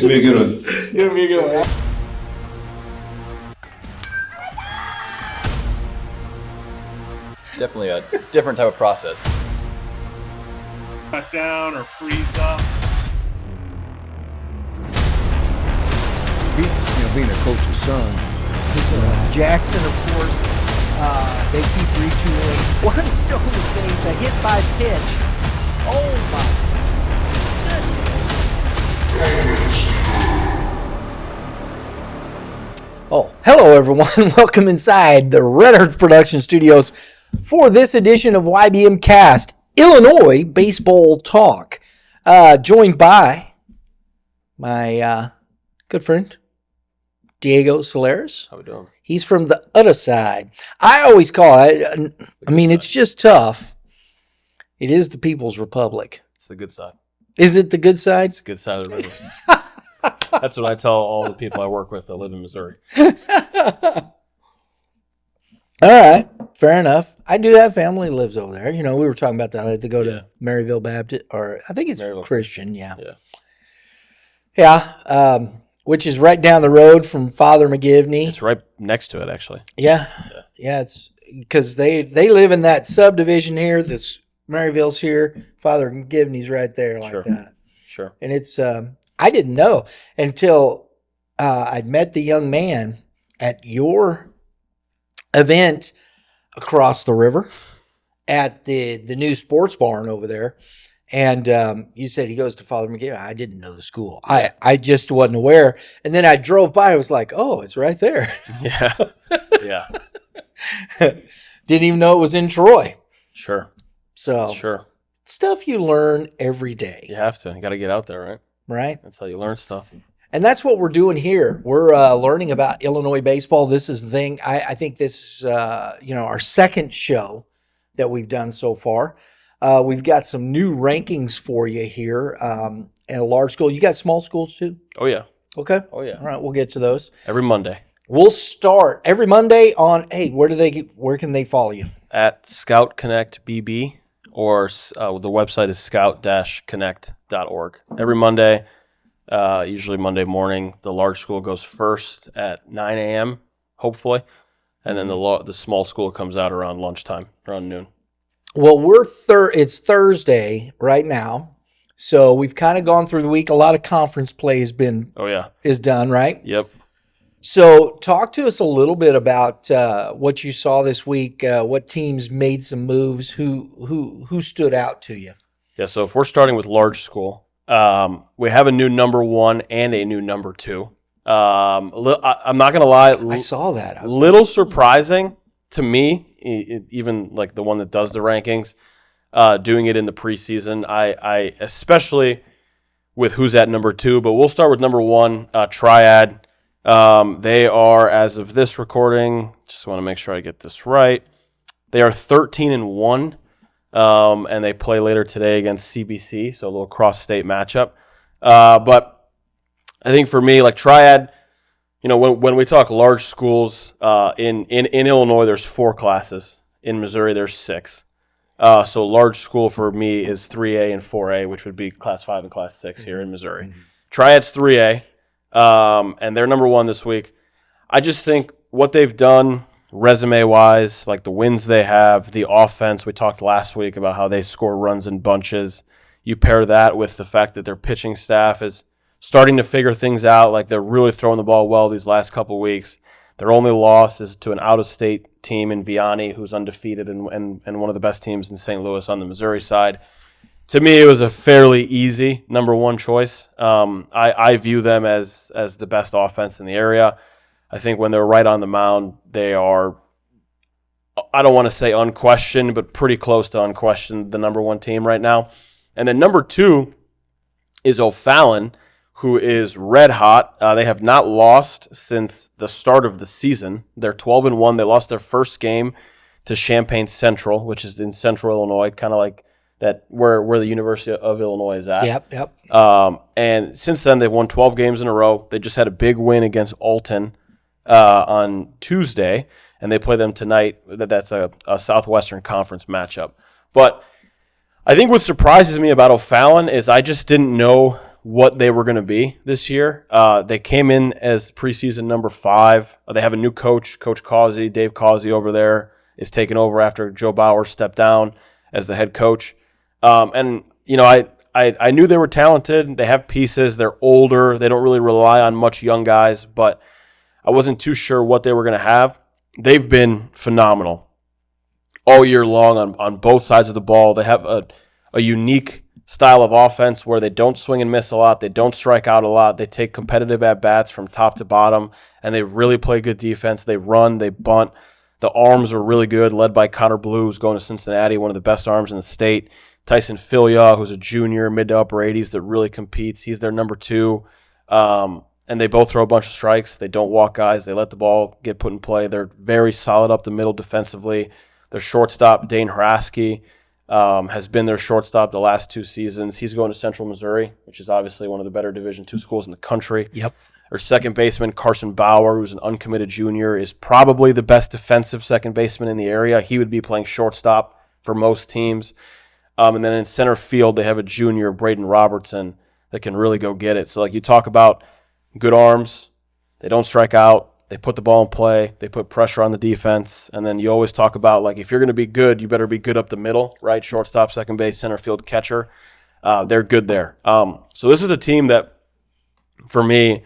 It's gonna be a good one. It's gonna be a good one. Definitely a different type of process. Cut down or freeze up. Being a coach's son. Jackson, of course, they keep retooling. One stone to face, a hit by pitch. Oh my goodness. Oh, hello everyone. Welcome inside the Red Earth Production Studios for this edition of YBMcast, Illinois Baseball Talk. Joined by my good friend, Diego Solares. How we doing? He's from the other side. I always call it, it's just tough. It is the People's Republic. It's the good side. Is it the good side? It's the good side of the river. That's what I tell all the people I work with that live in Missouri. All right, fair enough. I do have family that lives over there. You know, we were talking about that. I had to go to Maryville Baptist, or I think it's Maryville Christian, yeah. Yeah. Which is right down the road from Father McGivney. It's right next to it, actually. Yeah. It's because they live in that subdivision here. This Maryville's here. Father McGivney's right there like that. Sure. And it's I didn't know until I'd met the young man at your event across the river at the new sports barn over there. And you said he goes to Father McGivney. I didn't know the school. I just wasn't aware. And then I drove by. I was like, oh, it's right there. Yeah. Yeah. Didn't even know it was in Troy. Sure. So Sure. stuff you learn every day. You have to. You got to get out there, right? Right. That's how you learn stuff. And that's what we're doing here. We're learning about Illinois baseball. This is the thing. I think this is, our second show that we've done so far. We've got some new rankings for you here at a large school. You got small schools too? Oh, yeah. Okay. Oh, yeah. All right, we'll get to those. Every Monday. We'll start every Monday on, where can they follow you? At Scout Connect BB, or the website is scout-connect.org. Every Monday, usually Monday morning, the large school goes first at 9 a.m., hopefully, and then the small school comes out around lunchtime, around noon. Well, it's Thursday right now, so we've kind of gone through the week. A lot of conference play is done, right? Yep. So talk to us a little bit about what you saw this week, what teams made some moves, who stood out to you. Yeah, so if we're starting with large school, we have a new number 1 and a new number 2. I'm not going to lie. I saw that. Little surprising to me, even like the one that does the rankings, doing it in the preseason. I especially with who's at number 2, but we'll start with number 1, Triad. They are, as of this recording, just want to make sure I get this right, they are 13-1, and they play later today against CBC, so a little cross-state matchup. But I think for me, like Triad, when we talk large schools, in Illinois, there's 4 classes. In Missouri, there's 6. So large school for me is 3A and 4A, which would be Class 5 and Class 6 here in Missouri. Mm-hmm. Triad's 3A. And they're number 1 this week. I just think what they've done resume-wise, like the wins they have, the offense, we talked last week about how they score runs in bunches. You pair that with the fact that their pitching staff is starting to figure things out, like they're really throwing the ball well these last couple of weeks. Their only loss is to an out-of-state team in Vianney, who's undefeated and one of the best teams in St. Louis on the Missouri side. To me, it was a fairly easy number 1 choice. I view them as the best offense in the area. I think when they're right on the mound, they are, I don't want to say unquestioned, but pretty close to unquestioned, the number 1 team right now. And then number 2 is O'Fallon, who is red hot. They have not lost since the start of the season. They're 12-1. They lost their first game to Champaign Central, which is in central Illinois, kind of like that where the University of Illinois is at. Yep. And since then, they've won 12 games in a row. They just had a big win against Alton on Tuesday, and they play them tonight. That's a Southwestern Conference matchup. But I think what surprises me about O'Fallon is I just didn't know what they were going to be this year. They came in as preseason number 5. They have a new coach, Coach Causey. Dave Causey over there is taking over after Joe Bauer stepped down as the head coach. And, you know, I knew they were talented. They have pieces. They're older. They don't really rely on much young guys, but I wasn't too sure what they were going to have. They've been phenomenal all year long on both sides of the ball. They have a unique style of offense where they don't swing and miss a lot. They don't strike out a lot. They take competitive at-bats from top to bottom, and they really play good defense. They run, they bunt. The arms are really good, led by Connor Blue, who's going to Cincinnati, one of the best arms in the state. Tyson Filia, who's a junior, mid to upper 80s that really competes. He's their number 2. And they both throw a bunch of strikes. They don't walk guys. They let the ball get put in play. They're very solid up the middle defensively. Their shortstop, Dane Haraski, has been their shortstop the last 2 seasons. He's going to Central Missouri, which is obviously one of the better Division II schools in the country. Yep. Their second baseman, Carson Bauer, who's an uncommitted junior, is probably the best defensive second baseman in the area. He would be playing shortstop for most teams. And then in center field, they have a junior, Braden Robertson, that can really go get it. So, like, you talk about good arms, they don't strike out. They put the ball in play. They put pressure on the defense. And then you always talk about, like, if you're going to be good, you better be good up the middle, right? Shortstop, second base, center field, catcher. They're good there. So this is a team that, for me,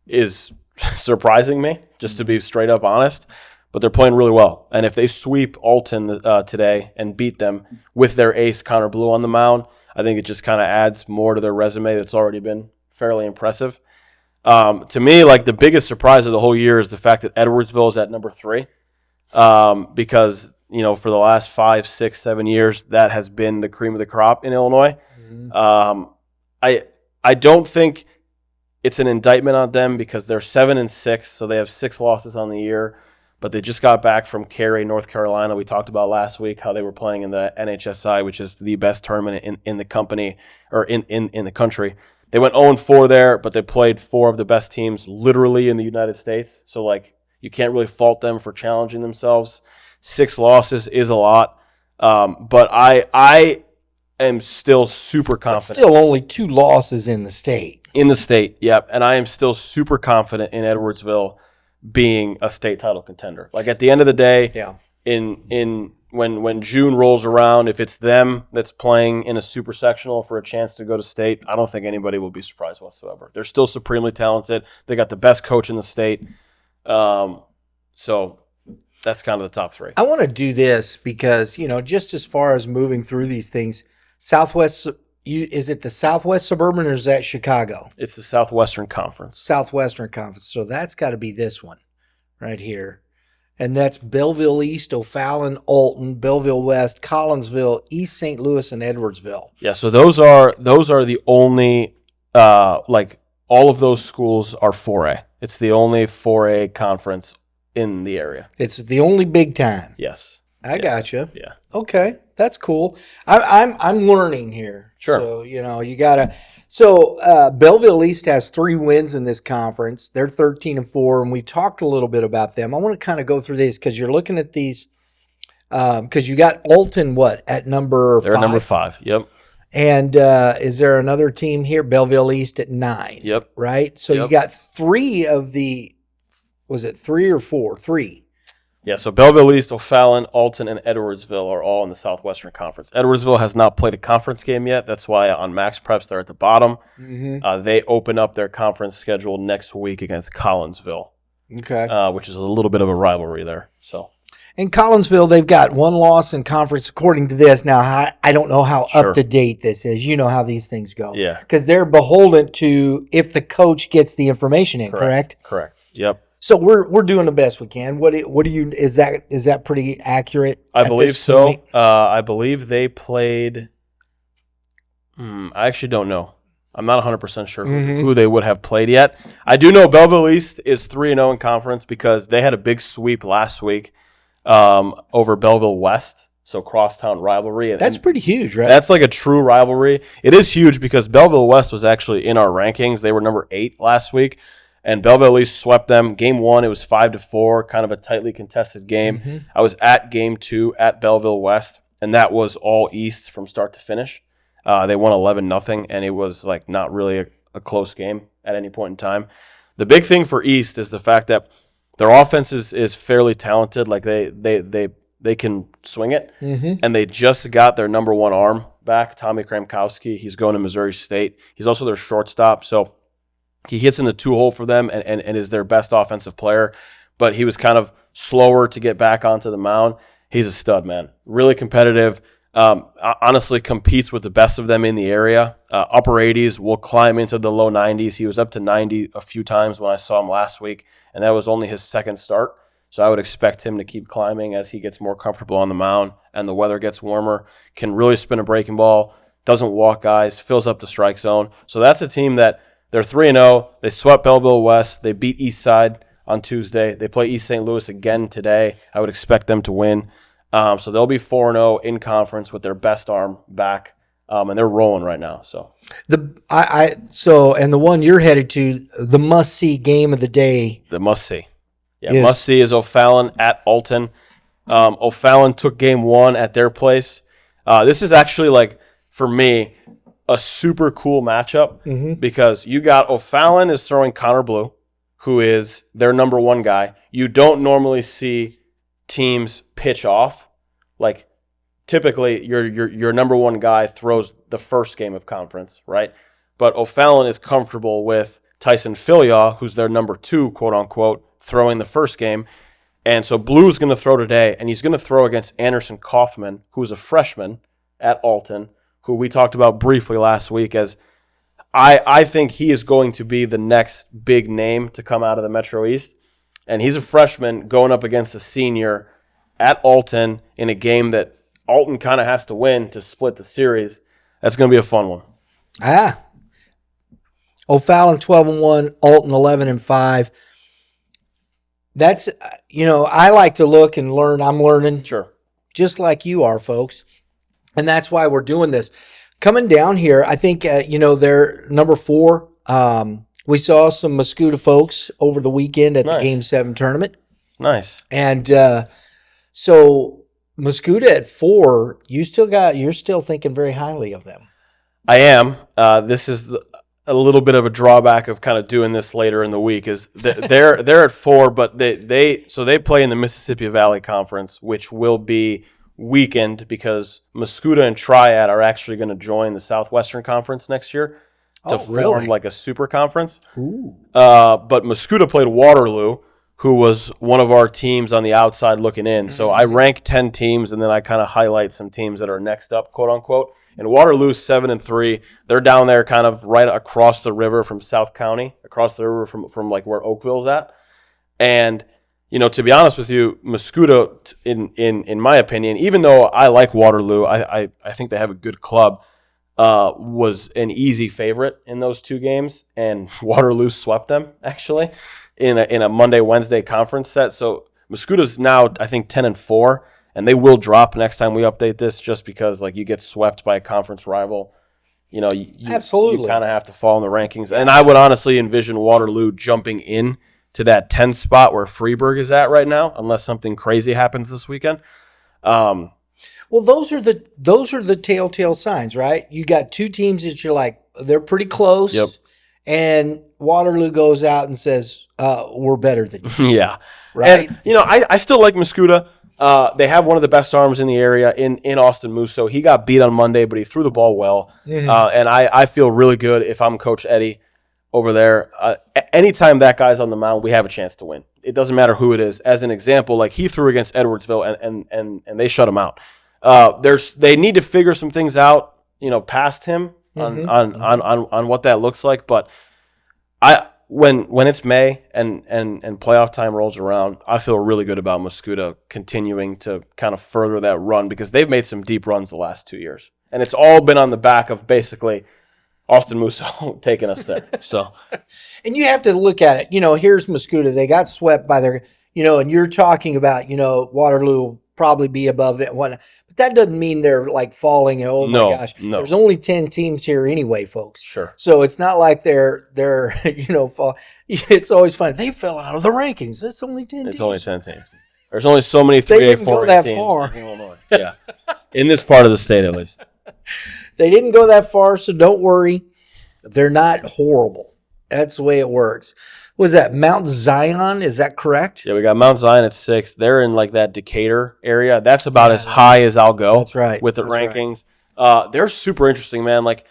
is surprising me, just to be straight up honest. But they're playing really well. And if they sweep Alton today and beat them with their ace, Connor Blue, on the mound, I think it just kind of adds more to their resume that's already been fairly impressive. To me, like, the biggest surprise of the whole year is the fact that Edwardsville is at number 3, because, you know, for the last 5, 6, 7 years, that has been the cream of the crop in Illinois. Mm-hmm. I don't think it's an indictment on them because they're 7-6, so they have 6 losses on the year, but they just got back from Cary, North Carolina. We talked about last week how they were playing in the NHSI, which is the best tournament in the company, or in the country. They went 0-4 there, but they played 4 of the best teams literally in the United States. So, like, you can't really fault them for challenging themselves. 6 losses is a lot. But I am still super confident. But still only 2 losses in the state. In the state, yep. And I am still super confident in Edwardsville being a state title contender. Like, at the end of the day, yeah. When June rolls around, if it's them that's playing in a super sectional for a chance to go to state, I don't think anybody will be surprised whatsoever. They're still supremely talented. They got the best coach in the state. So that's kind of the top 3. I want to do this because, you know, just as far as moving through these things, Southwest, is it the Southwest Suburban or is that Chicago? It's the Southwestern Conference. Southwestern Conference. So that's got to be this one right here. And that's Belleville East, O'Fallon, Alton, Belleville West, Collinsville, East St. Louis, and Edwardsville. Yeah, so those are the only, like, all of those schools are 4A. It's the only 4A conference in the area. It's the only big time. Yes. I gotcha. Yeah. Okay, that's cool. I'm learning here. Sure. So, you know, you gotta. So Belleville East has 3 wins in this conference. They're 13-4, and we talked a little bit about them. I want to kind of go through these because you're looking at these. Because you got Alton at number 5? They're at number 5. Yep. And is there another team here? Belleville East at 9. Yep. Right. So you got 3 of the. Was it 3 or 4? 3. Yeah, so Belleville East, O'Fallon, Alton, and Edwardsville are all in the Southwestern Conference. Edwardsville has not played a conference game yet. That's why on Max Preps they're at the bottom. Mm-hmm. They open up their conference schedule next week against Collinsville, which is a little bit of a rivalry there. So, in Collinsville, they've got 1 loss in conference according to this. Now, I don't know how up to date this is. You know how these things go. Yeah. Because they're beholden to if the coach gets the information in, correct? Correct. Yep. So we're doing the best we can. What do you is that pretty accurate? I believe so. I believe they played. I actually don't know. I'm not 100% sure who they would have played yet. I do know Belleville East is 3-0 in conference because they had a big sweep last week over Belleville West. So crosstown rivalry. That's pretty huge, right? That's like a true rivalry. It is huge because Belleville West was actually in our rankings. They were number 8 last week. And Belleville East swept them. Game 1, it was 5-4, kind of a tightly contested game. Mm-hmm. I was at Game 2 at Belleville West, and that was all East from start to finish. They won 11-0, and it was like not really a close game at any point in time. The big thing for East is the fact that their offense is fairly talented. Like they can swing it, and they just got their number one arm back, Tommy Kramkowski. He's going to Missouri State. He's also their shortstop, so he hits in the 2-hole for them and is their best offensive player. But he was kind of slower to get back onto the mound. He's a stud, man. Really competitive. Honestly, competes with the best of them in the area. Upper 80s, will climb into the low 90s. He was up to 90 a few times when I saw him last week, and that was only his second start. So I would expect him to keep climbing as he gets more comfortable on the mound and the weather gets warmer. Can really spin a breaking ball, doesn't walk guys, fills up the strike zone. So that's a team that they're 3-0. They swept Belleville West. They beat Eastside on Tuesday. They play East St. Louis again today. I would expect them to win. So they'll be 4-0 in conference with their best arm back, and they're rolling right now. So and the one you're headed to, the must-see game of the day. The must-see. Yeah, must-see is O'Fallon at Alton. O'Fallon took game one at their place. This is actually, like, for me, a super cool matchup because you got O'Fallon is throwing Connor Blue, who is their number one guy. You don't normally see teams pitch off. Like, typically, your number one guy throws the first game of conference, right? But O'Fallon is comfortable with Tyson Filiaw, who's their number two, quote-unquote, throwing the first game. And so Blue's going to throw today, and he's going to throw against Anderson Kaufman, who's a freshman at Alton, who we talked about briefly last week as I think he is going to be the next big name to come out of the Metro East. And he's a freshman going up against a senior at Alton in a game that Alton kind of has to win to split the series. That's going to be a fun one. O'Fallon 12-1, Alton 11-5. That's, I like to look and learn. I'm learning. Sure. Just like you are, folks. And that's why we're doing this. Coming down here, I think, they're number 4. We saw some Muscuda folks over the weekend at the Game 7 tournament. Nice. And so Muscuda at 4, you're still thinking very highly of them. I am. This is a little bit of a drawback of kind of doing this later in the week is they're at 4, but they play in the Mississippi Valley Conference, which will be weakened because Muscuda and Triad are actually going to join the Southwestern Conference next year to form like a super conference. But Muscuda played Waterloo, who was one of our teams on the outside looking in. So I rank 10 teams, and then I kind of highlight some teams that are next up, quote unquote. And Waterloo's 7-3. They're down there kind of right across the river from South County, across the river from like where Oakville's at. And to be honest with you, Muscuda, in my opinion, even though I like Waterloo, I think they have a good club, was an easy favorite in those two games, and Waterloo swept them, actually, in a Monday-Wednesday conference set. So Muscuda's now, I think, 10-4, and they will drop next time we update this just because, like, you get swept by a conference rival. Absolutely. You kind of have to fall in the rankings. And I would honestly envision Waterloo jumping in to that 10 spot where Freeburg is at right now, unless something crazy happens this weekend. Well, those are the telltale signs, right? You got two teams that you're like, they're pretty close. Yep. And Waterloo goes out and says, we're better than you. Yeah. Right. And, I still like Muscuda. They have one of the best arms in the area in Austin Musso. He got beat on Monday, but he threw the ball well. And I feel really good if I'm Coach Eddie over there. Anytime that guy's on the mound, we have a chance to win. It doesn't matter who it is. As an example, like he threw against Edwardsville and they shut him out. They need to figure some things out, past him on what that looks like. But when it's May and playoff time rolls around, I feel really good about Muscuda continuing to kind of further that run because they've made some deep runs the last 2 years. And it's all been on the back of basically Austin Musso taking us there. So, and you have to look at it. Here's Muscuda. They got swept by their, and you're talking about, Waterloo will probably be above it. But that doesn't mean they're like falling. And, my gosh, there's only 10 teams here anyway, folks. Sure. So it's not like they're fall. It's always fun. They fell out of the rankings. It's only 10 teams. It's only 10 teams. There's only so many 3A, 4A they didn't go that teams far. in Illinois. Yeah. In this part of the state, at least. They didn't go that far, so don't worry. They're not horrible. That's the way it works. Was that Mount Zion? Is that correct? Yeah, we got Mount Zion at 6. They're in like that Decatur area. That's about as high as I'll go. That's right. With the That's rankings. They're super interesting, man. Like,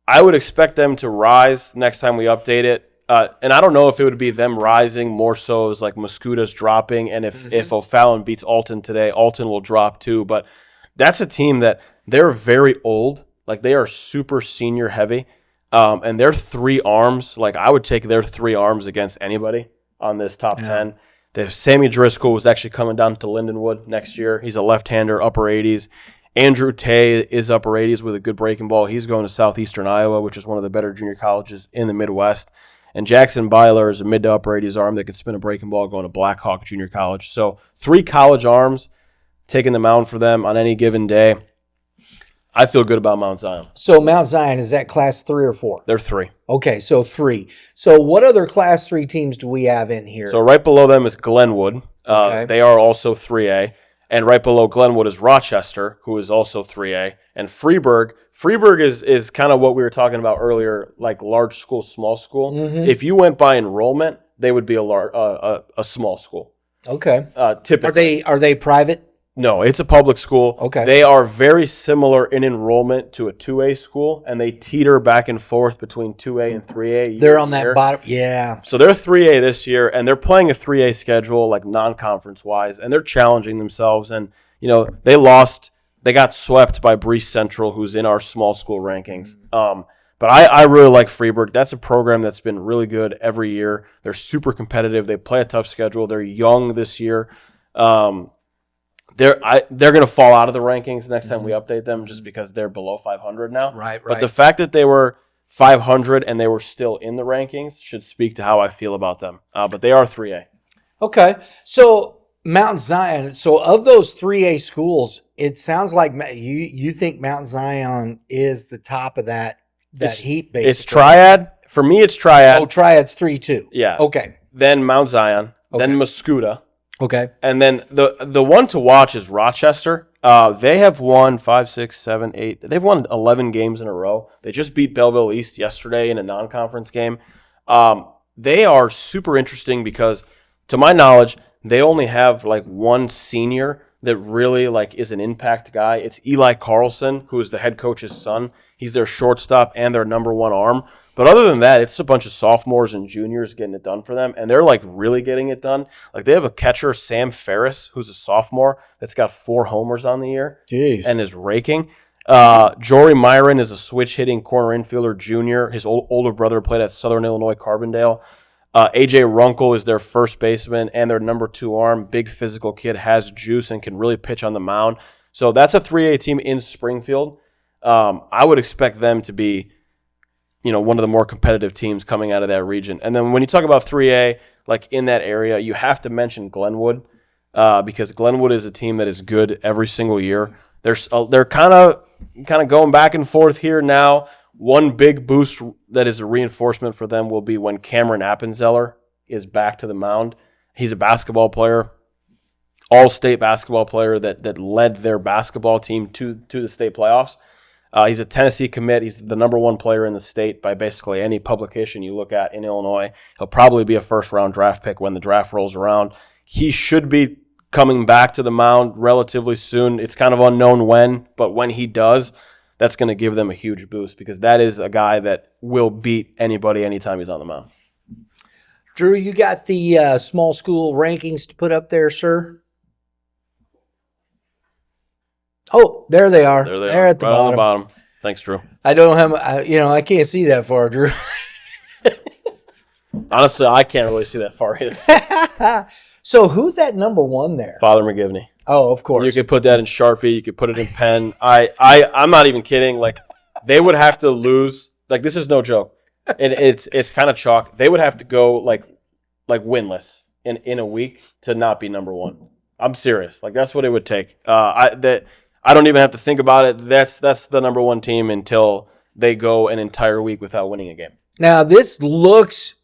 I would expect them to rise next time we update it. And I don't know if it would be them rising more so as like Muscuta's dropping. And if O'Fallon beats Alton today, Alton will drop too. But that's a team that they're very old. Like, they are super senior heavy. And their 3 arms, like, I would take their 3 arms against anybody on this top 10. They have Sammy Driscoll, who's actually coming down to Lindenwood next year. He's a left-hander, upper 80s. Andrew Tay is upper 80s with a good breaking ball. He's going to Southeastern Iowa, which is one of the better junior colleges in the Midwest. And Jackson Byler is a mid to upper 80s arm that can spin a breaking ball going to Blackhawk Junior College. So 3 college arms taking the mound for them on any given day. I feel good about Mount Zion. So Mount Zion, is that class 3 or 4? They're 3. Okay, so 3. So what other class 3 teams do we have in here? So right below them is Glenwood. They are also 3A. And right below Glenwood is Rochester, who is also 3A. And Freeburg. Freeburg is kind of what we were talking about earlier, like large school, small school. Mm-hmm. If you went by enrollment, they would be a small school. Okay. Typically. Are they private? No, it's a public school. Okay. They are very similar in enrollment to a 2A school, and they teeter back and forth between 2A and 3A. They're on that bottom. Yeah. So they're 3A this year, and they're playing a 3A schedule, like non-conference-wise, and they're challenging themselves. And, they got swept by Breese Central, who's in our small school rankings. But I really like Freeburg. That's a program that's been really good every year. They're super competitive. They play a tough schedule. They're young this year. They're going to fall out of the rankings next time we update them just because they're below 500 now. Right. But the fact that they were 500 and they were still in the rankings should speak to how I feel about them. But they are 3A. Okay. So Mount Zion. So of those 3A schools, it sounds like you think Mount Zion is the top of that heap, basically. It's Triad. For me, it's Triad. Oh, Triad's 3-2. Yeah. Okay. Then Mount Zion. Okay. Then Muscuda. Okay. And then the one to watch is Rochester. They have won 5, 6, 7, 8. They've won 11 games in a row. They just beat Belleville East yesterday in a non-conference game. They are super interesting because, to my knowledge, they only have like one senior that really like is an impact guy. It's Eli Carlson, who is the head coach's son. He's their shortstop and their number 1 arm. But other than that, it's a bunch of sophomores and juniors getting it done for them, and they're like really getting it done. Like, they have a catcher, Sam Ferris, who's a sophomore that's got 4 homers on the year. Jeez. And is raking. Jory Myron is a switch hitting corner infielder junior. His older brother played at Southern Illinois Carbondale. AJ Runkle is their first baseman and their number 2 arm. Big physical kid, has juice and can really pitch on the mound. So that's a 3A team in Springfield. I would expect them to be, one of the more competitive teams coming out of that region. And then when you talk about 3A, like in that area, you have to mention Glenwood because Glenwood is a team that is good every single year. They're kind of going back and forth here now. One big boost that is a reinforcement for them will be when Cameron Appenzeller is back to the mound. He's a basketball player, all-state basketball player that led their basketball team to the state playoffs. He's a Tennessee commit. He's the number 1 player in the state by basically any publication you look at in Illinois. He'll probably be a first-round draft pick when the draft rolls around. He should be coming back to the mound relatively soon. It's kind of unknown when, but when he does, that's going to give them a huge boost because that is a guy that will beat anybody anytime he's on the mound. Drew, you got the small school rankings to put up there, sir? Oh, there they are. They're at the right bottom. on the bottom. Thanks, Drew. I don't have, I can't see that far, Drew. Honestly, I can't really see that far either. So who's that number 1 there? Father McGivney. Oh, of course. You could put that in Sharpie. You could put it in pen. I'm not even kidding. Like, they would have to lose. Like, this is no joke. And it's kind of chalk. They would have to go like winless in a week to not be number 1. I'm serious. Like, that's what it would take. I don't even have to think about it. That's the number 1 team until they go an entire week without winning a game. Now, this looks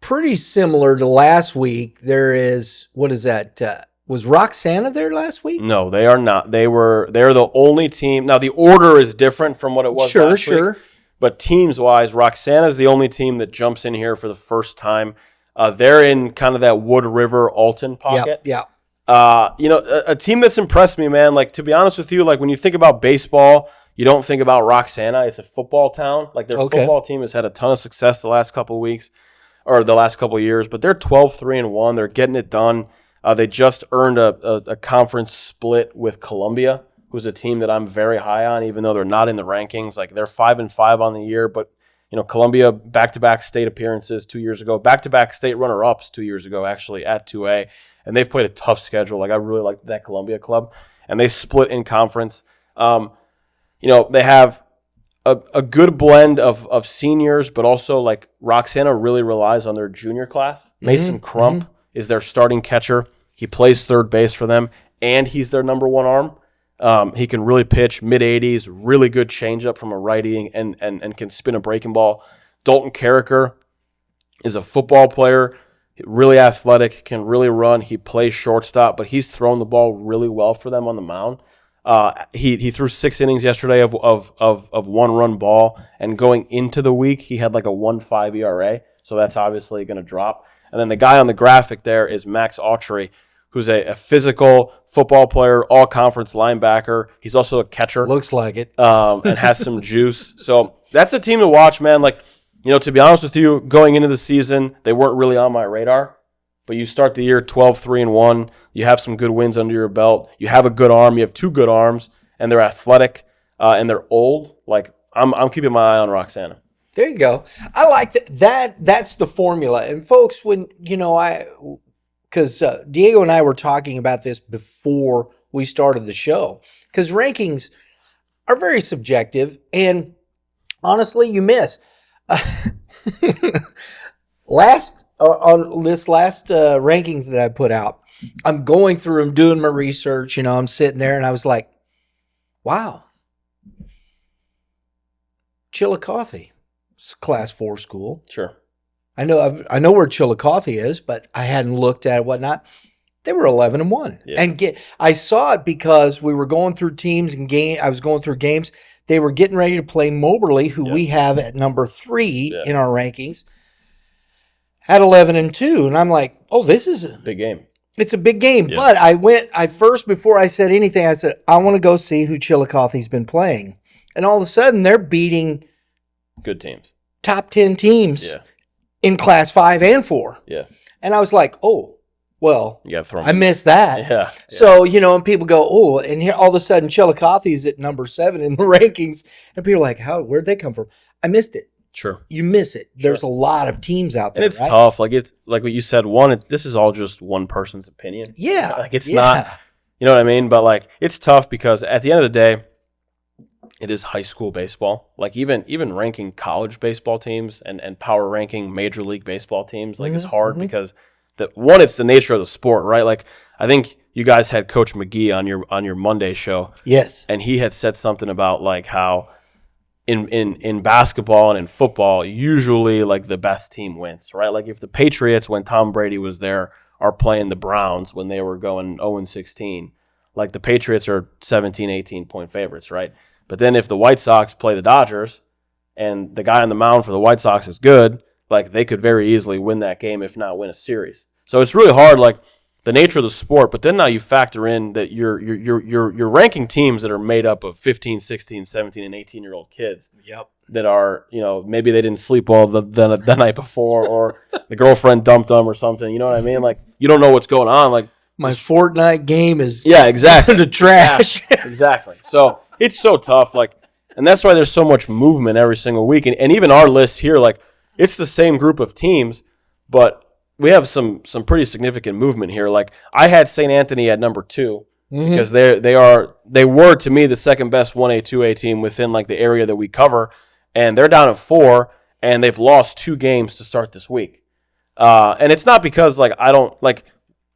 pretty similar to last week. There is, what is that? Was Roxana there last week? No, they are not. They're the only team. Now, the order is different from what it was last week. But teams-wise, Roxana is the only team that jumps in here for the first time. They're in kind of that Wood River Alton pocket. Yeah. A team that's impressed me, man. Like, to be honest with you, like when you think about baseball, you don't think about Roxana. It's a football town. Like their football team has had a ton of success the last couple of weeks or the last couple of years. But they're 12-3-1. They're getting it done. They just earned a conference split with Columbia, who's a team that I'm very high on, even though they're not in the rankings. Like they're 5-5 on the year, but Columbia back-to-back state appearances 2 years ago, back-to-back state runner-ups 2 years ago, actually at 2A, and they've played a tough schedule. Like I really like that Columbia club, and they split in conference. They have a good blend of seniors, but also like Roxana really relies on their junior class. Mason Crump is their starting catcher. He plays third base for them, and he's their number one arm. He can really pitch mid-80s, really good changeup from a righty, and can spin a breaking ball. Dalton Carricker is a football player, really athletic, can really run. He plays shortstop, but he's thrown the ball really well for them on the mound. He threw 6 innings yesterday of 1-run ball, and going into the week, he had like a 1.5 ERA, so that's obviously going to drop. And then the guy on the graphic there is Max Autry, who's a physical football player, all-conference linebacker. He's also a catcher. Looks like it. And has some juice. So that's a team to watch, man. Like, to be honest with you, going into the season, they weren't really on my radar. But you start the year 12-3-1. You have some good wins under your belt. You have a good arm. You have 2 good arms, and they're athletic, and they're old. Like, I'm keeping my eye on Roxana. There you go. I like that. That's the formula. And folks, when, because Diego and I were talking about this before we started the show, because rankings are very subjective, and honestly, you miss. On this last rankings that I put out, I'm going through them, doing my research. I'm sitting there, and I was like, wow, Chillicothe, Class 4 school. Sure. I know where Chillicothe is, but I hadn't looked at it, whatnot. They were 11-1, and I saw it because we were going through teams and game. I was going through games. They were getting ready to play Moberly, who we have at number 3 in our rankings, at 11-2, and I'm like, oh, this is a big game. It's a big game, but before I said anything, I said I want to go see who Chillicothe's been playing, and all of a sudden they're beating good teams, top 10 teams. Yeah. In Class 5 and 4. Yeah. And I was like, oh, well, I missed that. Yeah. So, and people go, oh, and here all of a sudden Chillicothe is at number 7 in the rankings. And people are like, where'd they come from? I missed it. Sure. You miss it. There's a lot of teams out there. And it's tough. Like like what you said, this is all just one person's opinion. Yeah. Like it's not, you know what I mean? But like it's tough because at the end of the day, it is high school baseball. Like even ranking college baseball teams and power ranking major league baseball teams is hard because it's the nature of the sport, right? Like I think you guys had Coach McGee on your Monday show. Yes. And he had said something about like how in basketball and in football, usually like the best team wins, right? Like if the Patriots, when Tom Brady was there, are playing the Browns when they were going 0-16, like the Patriots are 17, 18 point favorites, right? But then if the White Sox play the Dodgers and the guy on the mound for the White Sox is good, like they could very easily win that game, if not win a series. So it's really hard, like the nature of the sport. But then now you factor in that you're ranking teams that are made up of 15, 16, 17, and 18-year-old kids. Yep. That are, maybe they didn't sleep well the night before, or the girlfriend dumped them or something. You know what I mean? Like you don't know what's going on. Like my Fortnite game is exactly the trash. Exactly. So. It's so tough, and that's why there's so much movement every single week. And even our list here, like, it's the same group of teams, but we have some pretty significant movement here. Like, I had St. Anthony at number 2 because they were to me the second best 1A, 2A team within like the area that we cover, and they're down at 4, and they've lost 2 games to start this week. And it's not because like I don't like.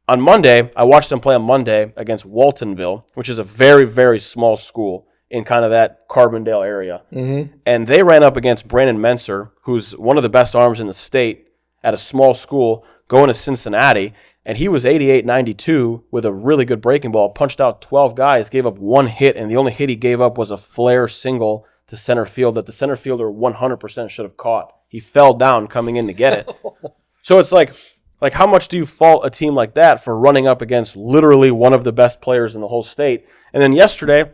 On Monday, I watched them play on Monday against Waltonville, which is a very, very small school in kind of that Carbondale area. Mm-hmm. And they ran up against Brandon Menser, who's one of the best arms in the state at a small school, going to Cincinnati, and he was 88-92 with a really good breaking ball, punched out 12 guys, gave up one hit, and the only hit he gave up was a flare single to center field that the center fielder 100% should have caught. He fell down coming in to get it. So it's like how much do you fault a team like that for running up against literally one of the best players in the whole state? And then yesterday,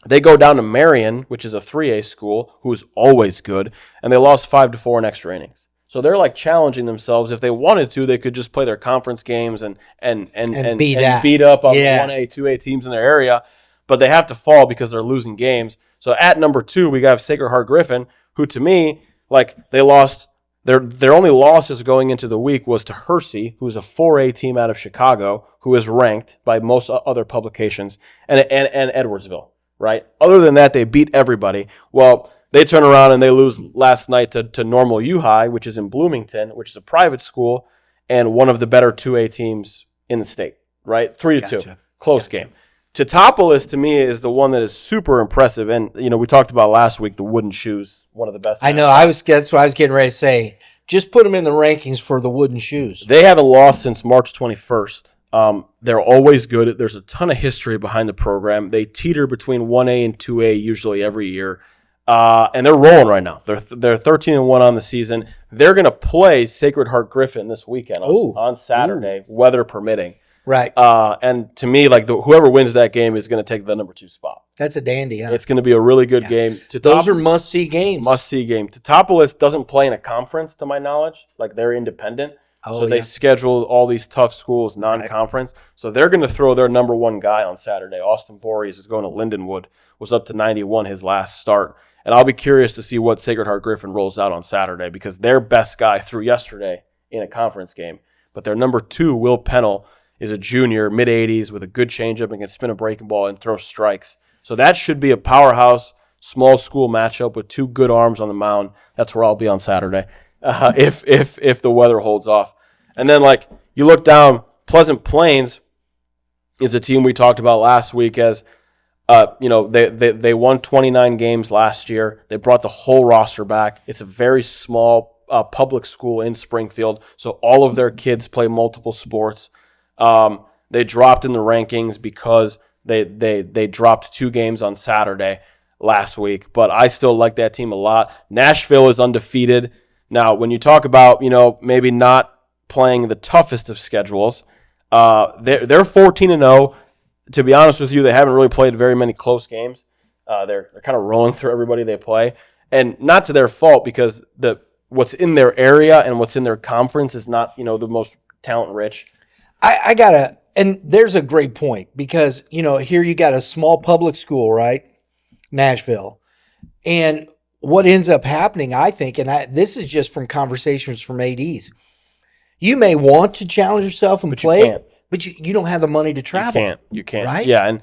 they go down to Marion, which is a 3A school, who is always good, and they lost 5-4 in extra innings. So they're like challenging themselves. If they wanted to, they could just play their conference games and beat up on the 1A, 2A teams in their area. But they have to fall because they're losing games. So at number 2, we got Sacred Heart-Griffin, who to me, like they lost their only losses going into the week was to Hersey, who's a 4A team out of Chicago, who is ranked by most other publications, and Edwardsville. Right? Other than that, they beat everybody. Well, they turn around and they lose last night to Normal U High, which is in Bloomington, which is a private school, and one of the better 2A teams in the state. Right? 3-2. Close game. Teutopolis, to me, is the one that is super impressive. And, we talked about last week, the wooden shoes, one of the best. I know. That's what I was getting ready to say. Just put them in the rankings for the wooden shoes. They haven't lost since March 21st. They're always good. There's a ton of history behind the program. They teeter between 1A and 2A usually every year. And they're rolling right now. They're 13-1 on the season. They're going to play Sacred Heart-Griffin this weekend on Saturday, weather permitting. Right. And to me, like whoever wins that game is going to take the number 2 spot. That's a dandy, huh? It's going to be a really good game. Those are must-see games. Must-see game. Teutopolis doesn't play in a conference, to my knowledge. Like, they're independent. So they schedule all these tough schools non-conference. Right. So they're going to throw their number 1 guy on Saturday. Austin Voorhees is going to Lindenwood. Was up to 91 his last start. And I'll be curious to see what Sacred Heart-Griffin rolls out on Saturday because their best guy threw yesterday in a conference game. But their number 2, Will Pennell, is a junior, mid-80s, with a good changeup and can spin a breaking ball and throw strikes. So that should be a powerhouse, small school matchup with 2 good arms on the mound. That's where I'll be on Saturday if the weather holds off. And then, like, you look down, Pleasant Plains is a team we talked about last week as, they won 29 games last year. They brought the whole roster back. It's a very small public school in Springfield, so all of their kids play multiple sports. They dropped in the rankings because they dropped 2 games on Saturday last week, but I still like that team a lot. Nashville is undefeated. Now, when you talk about, maybe not playing the toughest of schedules, they're 14-0. To be honest with you, they haven't really played very many close games. They're kind of rolling through everybody they play, and not to their fault because what's in their area and what's in their conference is not, the most talent rich. I gotta, and there's a great point because, here you got a small public school, right? Nashville. And what ends up happening, I think, and this is just from conversations from ADs, you may want to challenge yourself and play, but you don't have the money to travel. You can't. Right? Yeah, and,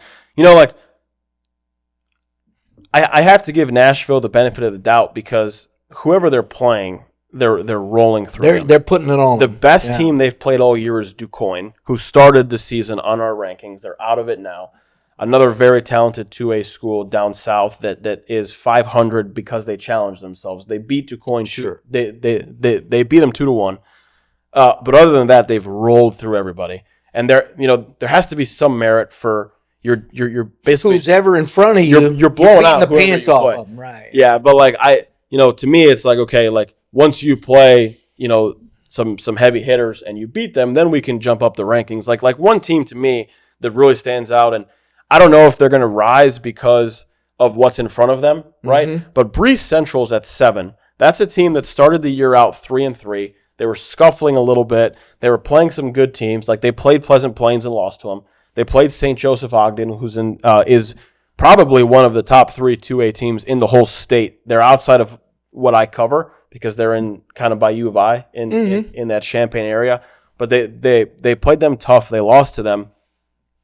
I have to give Nashville the benefit of the doubt because whoever they're playing, they're rolling through. They're putting it on. The best team they've played all year is DuQuoin, who started the season on our rankings. They're out of it now. Another very talented 2A school down south that is 500 because they challenged themselves. They beat DuQuoin. Sure. They beat them 2-1. But other than that, they've rolled through everybody. And there has to be some merit for you're basically who's ever in front of you. You're blowing out the pants off of them, right? Yeah, but like to me, it's like okay, like. Once you play, some heavy hitters and you beat them, then we can jump up the rankings. Like one team to me that really stands out, and I don't know if they're going to rise because of what's in front of them, right? Mm-hmm. But Breese Central's at 7. That's a team that started the year out 3-3. They were scuffling a little bit. They were playing some good teams. Like they played Pleasant Plains and lost to them. They played St. Joseph Ogden, who's is probably one of the top 3 2A teams in the whole state. They're outside of what I cover, because they're in kind of by U of I in that Champaign area. But they played them tough. They lost to them.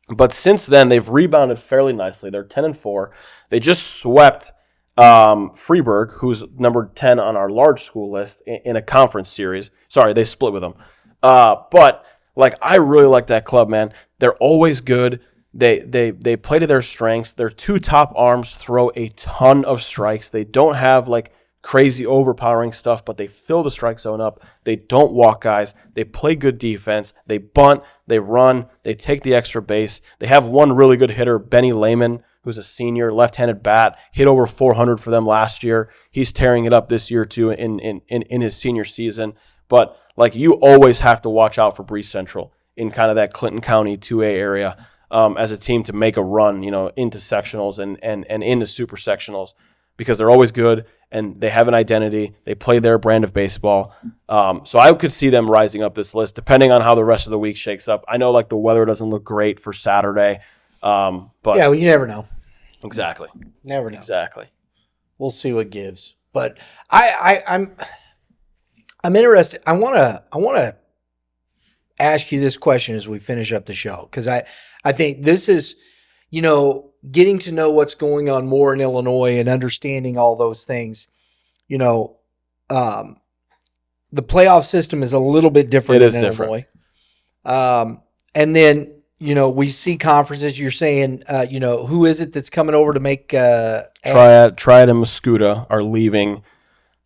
But since then, they've rebounded fairly nicely. They're 10-4. They just swept Freeburg, who's number 10 on our large school list in a conference series. Sorry, they split with them. But like I really like that club, man. They're always good. They play to their strengths. Their 2 top arms throw a ton of strikes. They don't have like crazy overpowering stuff, but they fill the strike zone up. They don't walk guys. They play good defense. They bunt. They run. They take the extra base. They have one really good hitter, Benny Lehman, who's a senior, left-handed bat, hit over 400 for them last year. He's tearing it up this year too in his senior season. But like, you always have to watch out for Breeze Central in kind of that Clinton County 2A area as a team to make a run, into sectionals and into super sectionals, because they're always good and they have an identity. They play their brand of baseball. So I could see them rising up this list depending on how the rest of the week shakes up. I know like the weather doesn't look great for Saturday, but yeah, well, you never know. Exactly. Never know. Exactly. We'll see what gives. But I'm interested. I wanna ask you this question as we finish up the show, because I think this is, getting to know what's going on more in Illinois and understanding all those things. The playoff system is a little bit different in Illinois. And then, we see conferences. You're saying, who is it that's coming over to make Triad and Muscuda are leaving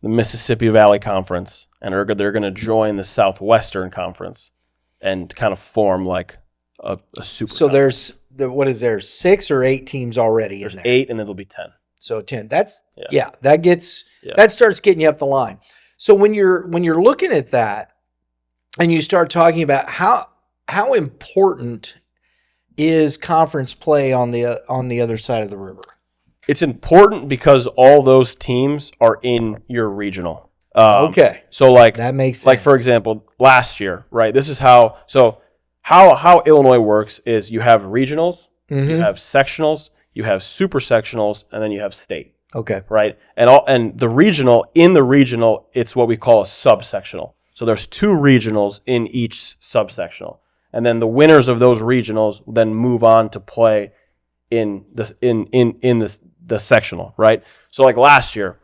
the Mississippi Valley Conference, and they're going to join the Southwestern Conference and kind of form like a super. So there's what is there, 6 or 8 teams already There's in there? 8, and it'll be 10. So 10. That starts getting you up the line. So when you're looking at that, and you start talking about how important is conference play on the other side of the river? It's important because all those teams are in your regional. Okay. So like that makes sense. Like for example, last year, right? This is how Illinois works is you have regionals, you have sectionals, you have super sectionals, and then you have state. Okay. Right? And the regional, it's what we call a subsectional. So there's 2 regionals in each subsectional. And then the winners of those regionals then move on to play in the sectional, right? So like last year,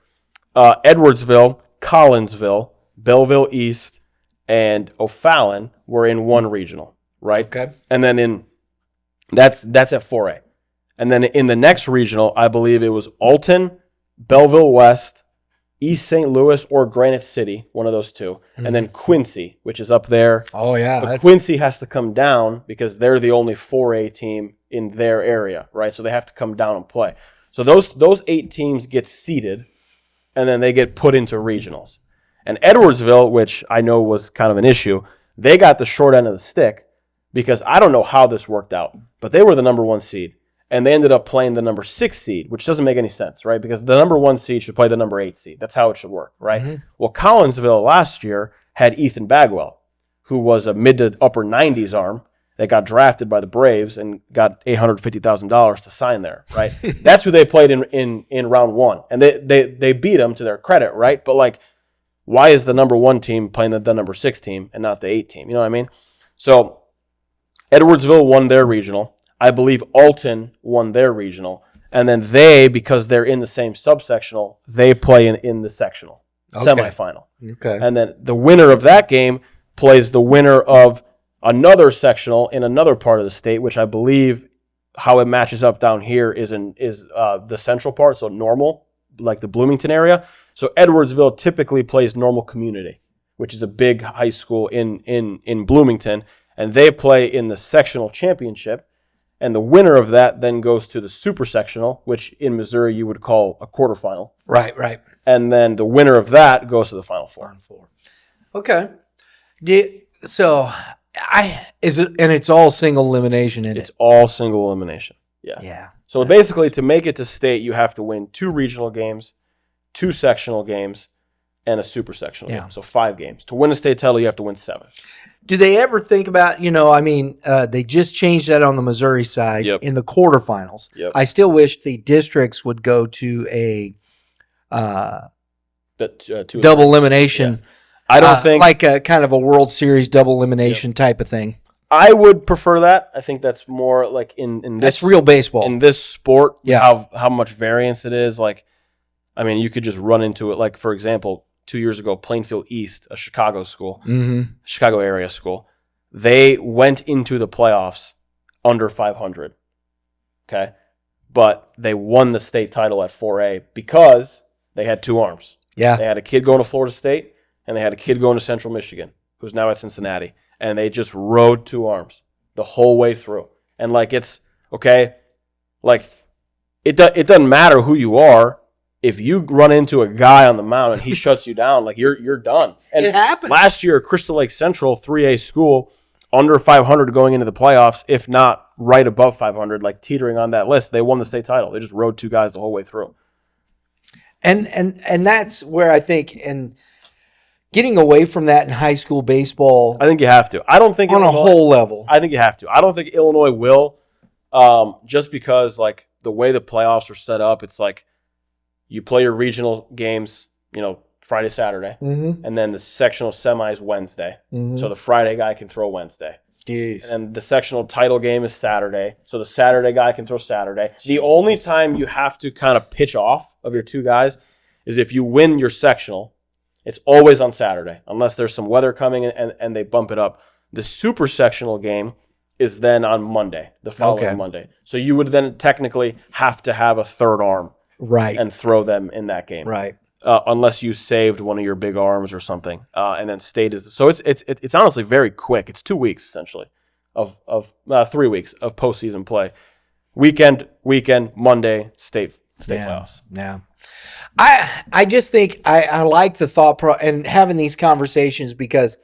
Edwardsville, Collinsville, Belleville East, and O'Fallon were in one regional, right? Okay. And then that's at 4A. And then in the next regional, I believe it was Alton, Belleville West, East St. Louis, or Granite City, one of those 2. And then Quincy, which is up there. Oh, yeah. But Quincy has to come down because they're the only 4A team in their area, right? So they have to come down and play. So those 8 teams get seeded, and then they get put into regionals. And Edwardsville, which I know was kind of an issue, they got the short end of the stick because I don't know how this worked out, but they were the number 1 seed. And they ended up playing the number 6 seed, which doesn't make any sense, right? Because the number 1 seed should play the number 8 seed. That's how it should work, right? Mm-hmm. Well, Collinsville last year had Ethan Bagwell, who was a mid to upper 90s arm that got drafted by the Braves and got $850,000 to sign there, right? That's who they played in round 1. And they beat them to their credit, right? But like, why is the number 1 team playing the number 6 team and not the 8 team? You know what I mean? So Edwardsville won their regional. I believe Alton won their regional. And then because they're in the same subsectional, they play in the sectional semifinal. Okay. And then the winner of that game plays the winner of another sectional in another part of the state, which I believe how it matches up down here is the central part, so Normal, like the Bloomington area. So Edwardsville typically plays Normal Community, which is a big high school in Bloomington, and they play in the sectional championship. And the winner of that then goes to the super sectional, which in Missouri you would call a quarterfinal. Right. And then the winner of that goes to the Final Four. Okay. So it's all single elimination in it. It's all single elimination. Yeah. Yeah. So basically, to make it to state, you have to win 2 regional games, 2 sectional games, and a super sectional game. So 5 games. To win a state title, you have to win 7. Do they ever think about, they just changed that on the Missouri side in the quarterfinals. Yep. I still wish the districts would go to a double elimination. Yeah. I don't think like a kind of a World Series double elimination type of thing. I would prefer that. I think that's more like in this. That's real baseball. In this sport, how much variance it is. Like, I mean, you could just run into it. Like, for example, 2 years ago, Plainfield East, a Chicago school, Chicago area school, they went into the playoffs under 500. Okay. But they won the state title at 4A because they had 2 arms. Yeah. They had a kid going to Florida State, and they had a kid going to Central Michigan, who's now at Cincinnati. And they just rode two arms the whole way through. And, like, it's, okay, like, it doesn't matter who you are. If you run into a guy on the mound and he shuts you down, like, you're done. And it happens. Last year, Crystal Lake Central, 3A school, under 500 going into the playoffs, if not right above 500, like teetering on that list, they won the state title. They just rode two guys the whole way through. And that's where I think, and getting away from that in high school baseball, I think you have to. I don't think on a whole level. I think you have to. I don't think Illinois will, just because, like, the way the playoffs are set up, it's like you play your regional games, Friday, Saturday, and then the sectional semis Wednesday. So the Friday guy can throw Wednesday. Jeez. And the sectional title game is Saturday, so the Saturday guy can throw Saturday. The only time you have to kind of pitch off of your two guys is if you win your sectional. It's always on Saturday, unless there's some weather coming and they bump it up. The super sectional game is then on Monday, the following Monday. So you would then technically have to have a third arm and throw them in that game. Right. Unless you saved one of your big arms or something, and then state is so it's honestly very quick. It's 2 weeks essentially of 3 weeks of postseason play. Weekend, Monday, state playoffs. Yeah, I just think I like the thought and having these conversations, because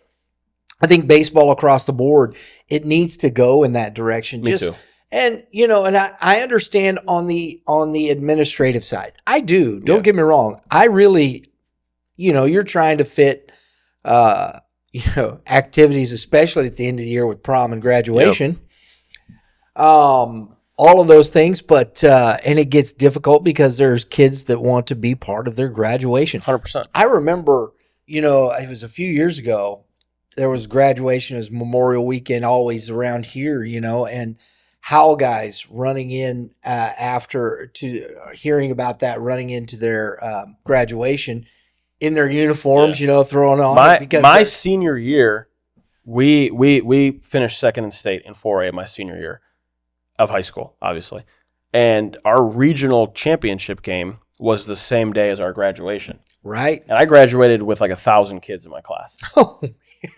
I think baseball across the board, it needs to go in that direction. Me too. And, and I understand on the administrative side. I do. Don't get me wrong. I really, you're trying to fit, activities, especially at the end of the year with prom and graduation. All of those things. But, and it gets difficult because there's kids that want to be part of their graduation. 100%. I remember, it was a few years ago, there was graduation, it was Memorial Weekend always around here, and Howl guys running in after to hearing about that, running into their graduation in their uniforms, throwing on. Because my senior year, we finished second in state in 4A my senior year of high school, obviously. And our regional championship game was the same day as our graduation. Right. And I graduated with like 1,000 kids in my class.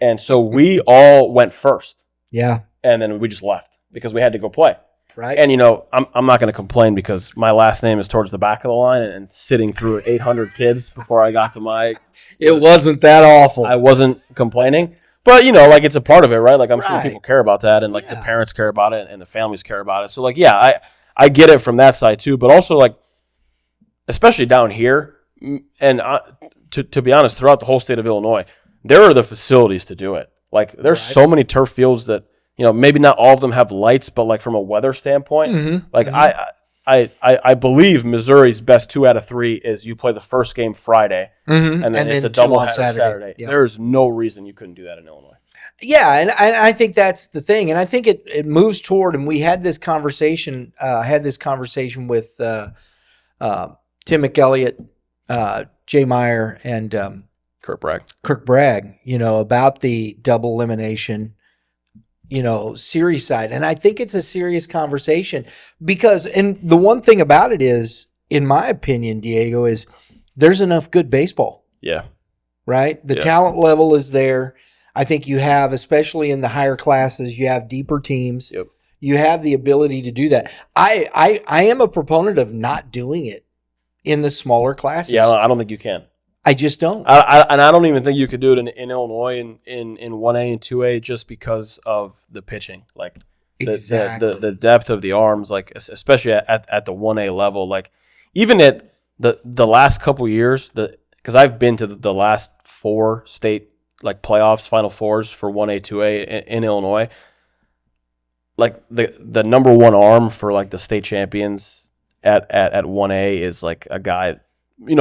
And so we all went first. Yeah. And then we just left because we had to go play. Right. And, I'm not going to complain because my last name is towards the back of the line, and sitting through 800 kids before I got to my... It wasn't that awful. I wasn't complaining. But, it's a part of it, right? Like, I'm sure people care about that, and, like, the parents care about it, and the families care about it. So, like, yeah, I get it from that side, too. But also, like, especially down here, and to be honest, throughout the whole state of Illinois, there are the facilities to do it. Like, there's so many turf fields that, maybe not all of them have lights, but, like, from a weather standpoint, I believe Missouri's best 2 out of 3 is you play the first game Friday, and then it's a doubleheader Saturday. Yep. There's no reason you couldn't do that in Illinois. Yeah, and I think that's the thing, and I think it moves toward. And we had this conversation. With Tim McElliott, Jay Meyer, and Kirk Bragg. About the double elimination. Series side. And I think it's a serious conversation because, and the one thing about it is, in my opinion, Diego, is there's enough good baseball. Yeah. Right? The talent level is there. I think you have, especially in the higher classes, you have deeper teams. Yep. You have the ability to do that. I am a proponent of not doing it in the smaller classes. Yeah, I don't think you can. I just don't. And I don't even think you could do it in Illinois in 1A and 2A just because of the pitching. Like the depth of the arms, like especially at the 1A level. Like even at the last couple years, because I've been to the last 4 state like playoffs, Final Fours for 1A, 2A in Illinois. Like the number one arm for like the state champions at 1A is like a guy,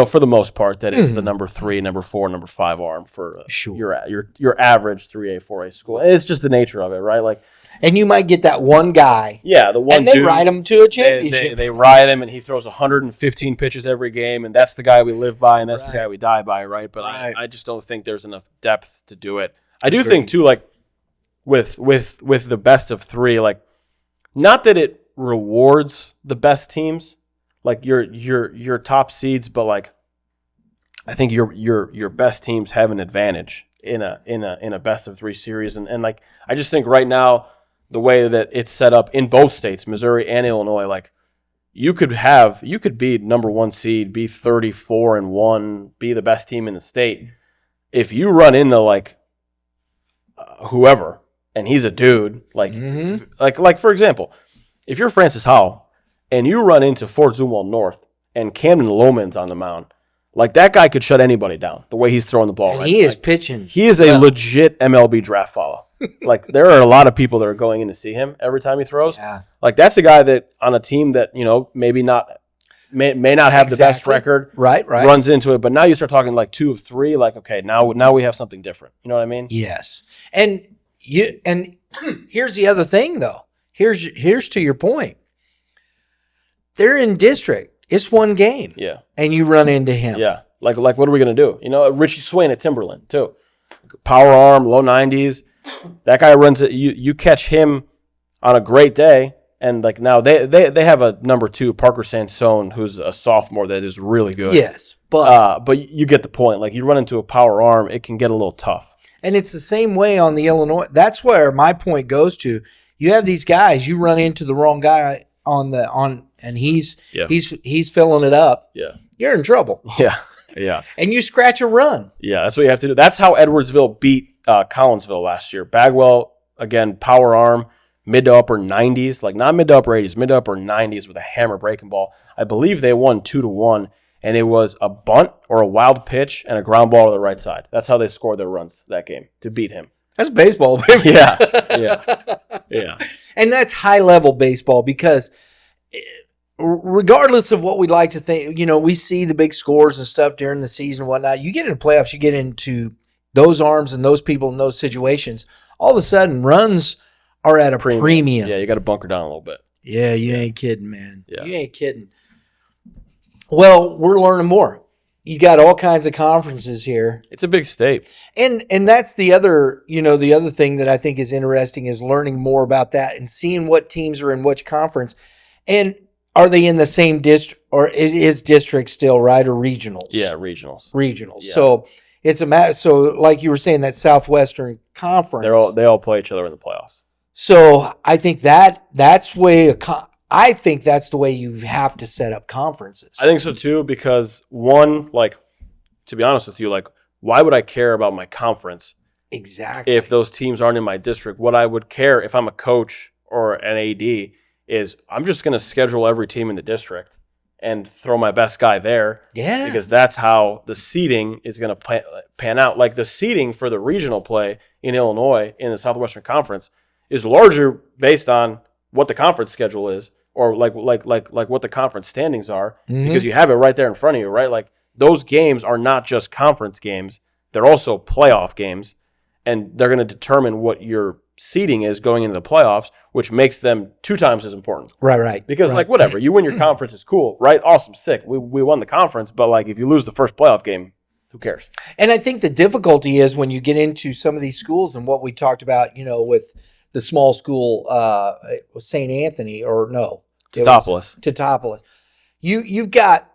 for the most part, that is the number 3, number 4, number 5 arm for your average 3A, 4A school. And it's just the nature of it, right? Like, and you might get that one guy. Yeah, the one and they dude, ride him to a championship. They ride him, and he throws 115 pitches every game, and that's the guy we live by, and that's the guy we die by, right? But I just don't think there's enough depth to do it. I do think too, like with the best of 3, like not that it rewards the best teams, like your top seeds, but like I think your best teams have an advantage in a best of 3 series, and like I just think right now the way that it's set up in both states, Missouri and Illinois, like you could be number 1 seed, be 34-1, be the best team in the state. If you run into like whoever and he's a dude, like like for example, if you're Francis Howell and you run into Fort Zumwalt North and Camden Loman's on the mound, like that guy could shut anybody down the way he's throwing the ball. And he is pitching. He is a legit MLB draft follow. Like there are a lot of people that are going in to see him every time he throws. Yeah. Like that's a guy that on a team that, maybe not may not have the best record. Right. Runs into it, but now you start talking like 2 of 3, like okay, now we have something different. You know what I mean? Yes. And here's the other thing though. Here's to your point. They're in district. It's 1 game. Yeah. And you run into him. Yeah. Like what are we going to do? Richie Swain at Timberland too. Power arm, low 90s. That guy runs it. You catch him on a great day, and like now they have a number 2, Parker Sansone, who's a sophomore that is really good. Yes. But you get the point. Like you run into a power arm, it can get a little tough. And it's the same way on the Illinois. That's where my point goes to. You have these guys, you run into the wrong guy and he's filling it up. Yeah. You're in trouble. Yeah. Yeah. And you scratch a run. Yeah, that's what you have to do. That's how Edwardsville beat Collinsville last year. Bagwell, again, power arm, mid to upper 90s, like not mid to upper 80s, mid to upper 90s with a hammer breaking ball. I believe they won 2-1, and it was a bunt or a wild pitch and a ground ball to the right side. That's how they scored their runs that game to beat him. That's baseball, baby. Yeah. And that's high-level baseball because regardless of what we'd like to think, we see the big scores and stuff during the season and whatnot. You get into playoffs, you get into those arms and those people in those situations. All of a sudden, runs are at a premium. Yeah, you got to bunker down a little bit. Yeah, you ain't kidding, man. Yeah. You ain't kidding. Well, we're learning more. You got all kinds of conferences here. It's a big state. And that's the other, the other thing that I think is interesting is learning more about that and seeing what teams are in which conference. And are they in the same district, or it is district still, right? Or regionals? Yeah, regionals. Regionals. Yeah. So it's a matter. So like you were saying, that Southwestern Conference. They all play each other in the playoffs. So I think I think that's the way you have to set up conferences. I think so too, because one, like, to be honest with you, like, why would I care about my conference? Exactly. If those teams aren't in my district? What I would care if I'm a coach or an AD is I'm just going to schedule every team in the district and throw my best guy there. Yeah. Because that's how the seeding is going to pan out. Like the seeding for the regional play in Illinois in the Southwestern Conference is larger based on what the conference schedule is, or like what the conference standings are, because you have it right there in front of you, right? Like those games are not just conference games; they're also playoff games, and they're going to determine what your seeding is going into the playoffs, which makes them 2 times as important. Right. Because like whatever, you win your conference is cool, right? Awesome, sick. We won the conference, but like if you lose the first playoff game, who cares? And I think the difficulty is when you get into some of these schools and what we talked about, with the small school, St. Anthony, or no, Teutopolis. You've got,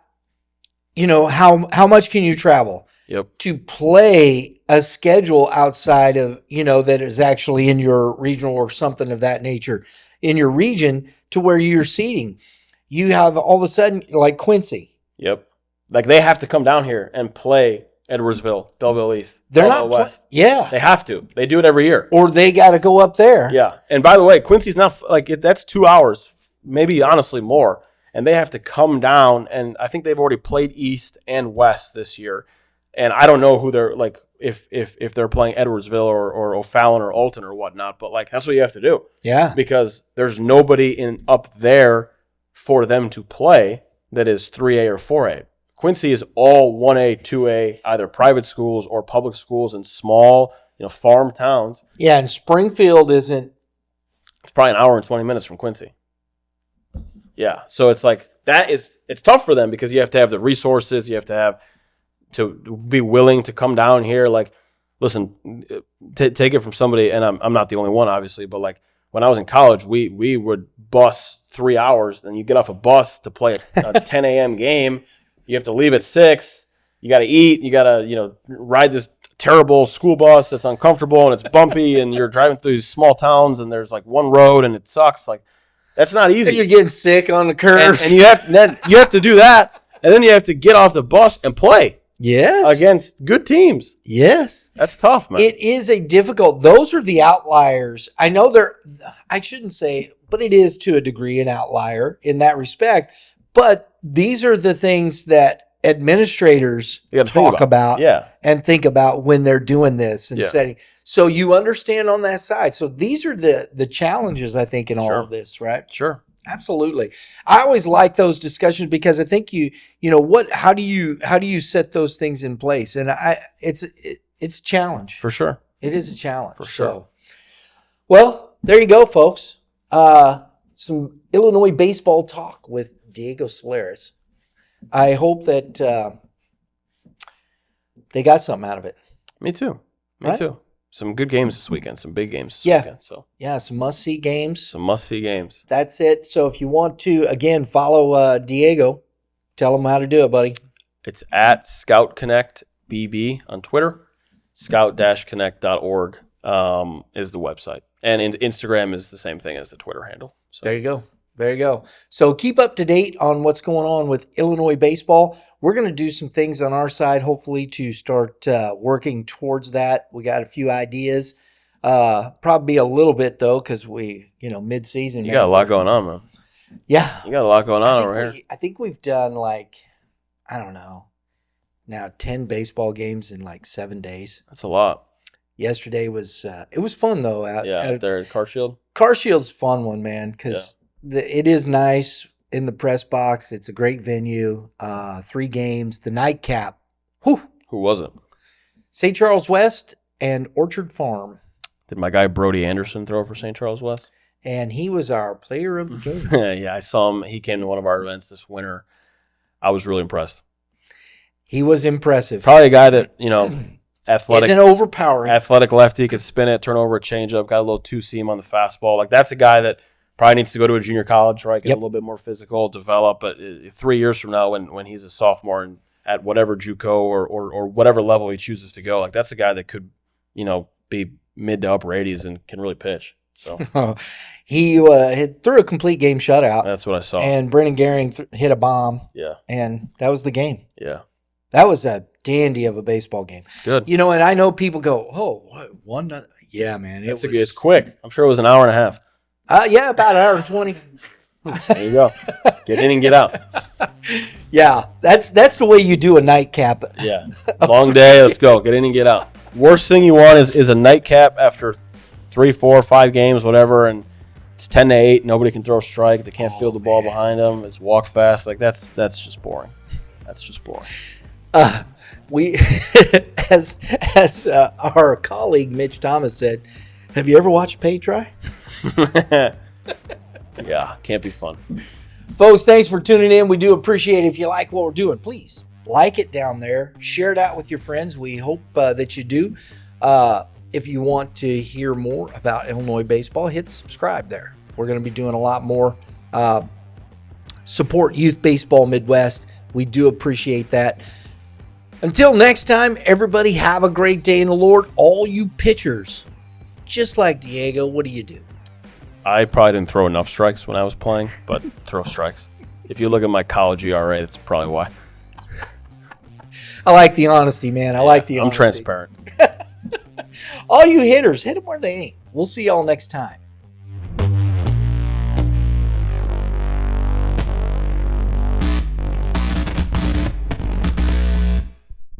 how much can you travel? Yep. To play a schedule outside of, that is actually in your regional or something of that nature in your region to where you're seeding. You have all of a sudden like Quincy. Yep. Like they have to come down here and play Edwardsville, Belleville East. They're not West. Yeah. They have to. They do it every year. Or they got to go up there. Yeah. And by the way, Quincy's not that's 2 hours, maybe honestly more. And they have to come down, and I think they've already played East and West this year. And I don't know who they're like, if they're playing Edwardsville or O'Fallon or Alton or whatnot, but like that's what you have to do. Yeah. Because there's nobody up there for them to play that is 3A or 4A. Quincy is all 1A, 2A, either private schools or public schools in small, farm towns. Yeah, and Springfield isn't. It's probably an hour and 20 minutes from Quincy. Yeah, so it's like it's tough for them because you have to have the resources, you have to be willing to come down here. Like, listen, take it from somebody, and I'm not the only one, obviously, but like when I was in college, we would bus 3 hours, and you get off a bus to play a 10 a.m. game. You have to leave at 6. you got to eat, you got to, ride this terrible school bus that's uncomfortable and it's bumpy and you're driving through these small towns and there's like one road and it sucks. Like, that's not easy. And you're getting sick on the curves. And you have to do that. And then you have to get off the bus and play. Yes. Against good teams. Yes. That's tough, man. It is those are the outliers. I know I shouldn't say, but it is to a degree an outlier in that respect. But these are the things that administrators talk about and think about when they're doing this and setting. So you understand on that side. So these are the challenges, I think, in all of this, right? Sure. Absolutely. I always like those discussions because I think how do you set those things in place? And it's a challenge. For sure. It is a challenge. For sure. So, well, there you go, folks. Some Illinois baseball talk with Diego Solares. I hope that they got something out of it. Me too. Me too. Some good games this weekend. Some big games this weekend. So some must-see games. That's it. So if you want to, again, follow Diego, tell him how to do it, buddy. It's at Scout Connect BB on Twitter. Scout-connect.org is the website. And Instagram is the same thing as the Twitter handle. So. There you go. So keep up to date on what's going on with Illinois baseball. We're going to do some things on our side, hopefully, to start working towards that. We got a few ideas. Probably a little bit, though, because mid-season. You got a lot going on, man. Yeah. You got a lot going on over here. I think we've done, I don't know, now 10 baseball games in 7 days. That's a lot. Yesterday was it was fun, though. There at Carshield. Carshield's a fun one, man, because it is nice in the press box. It's a great venue. 3 games. The nightcap. Whew. Who was it? St. Charles West and Orchard Farm. Did my guy Brody Anderson throw for St. Charles West? And he was our player of the game. Yeah, I saw him. He came to one of our events this winter. I was really impressed. He was impressive. Probably a guy that, athletic. Isn't overpowering. Athletic lefty, could spin it, turn over a changeup, got a little two-seam on the fastball. That's a guy that probably needs to go to a junior college, right? Get a little bit more physical, develop. But 3 years from now, when he's a sophomore and at whatever JUCO or whatever level he chooses to go, that's a guy that could, be mid to upper 80s and can really pitch. So he threw a complete game shutout. That's what I saw. And Brennan Gehring hit a bomb. Yeah. And that was the game. Yeah. That was a dandy of a baseball game. Good. And I know people go, oh, what, 1-0? Yeah, man. It's quick. I'm sure it was an hour and a half. About an hour and 20. There you go. Get in and get out. Yeah, that's the way you do a nightcap. Yeah. Long day. Let's go. Get in and get out. Worst thing you want is a nightcap after 3, 4, 5 games, whatever, and it's 10-8. Nobody can throw a strike. They can't field the ball behind them. It's walk fast. That's just boring. That's just boring. We, as our colleague Mitch Thomas said, have you ever watched paint dry? Yeah, can't be fun. Folks, thanks for tuning in. We do appreciate it. If you like what we're doing, please like it down there. Share it out with your friends. We hope that you do. If you want to hear more about Illinois baseball, hit subscribe there. We're going to be doing a lot more. Support Youth Baseball Midwest. We do appreciate that. Until next time, everybody have a great day in the Lord. All you pitchers, just like Diego, what do you do? I probably didn't throw enough strikes when I was playing, but throw strikes. If you look at my college ERA, that's probably why. I like the honesty, man. I like the honesty. I'm transparent. All you hitters, hit them where they ain't. We'll see y'all next time.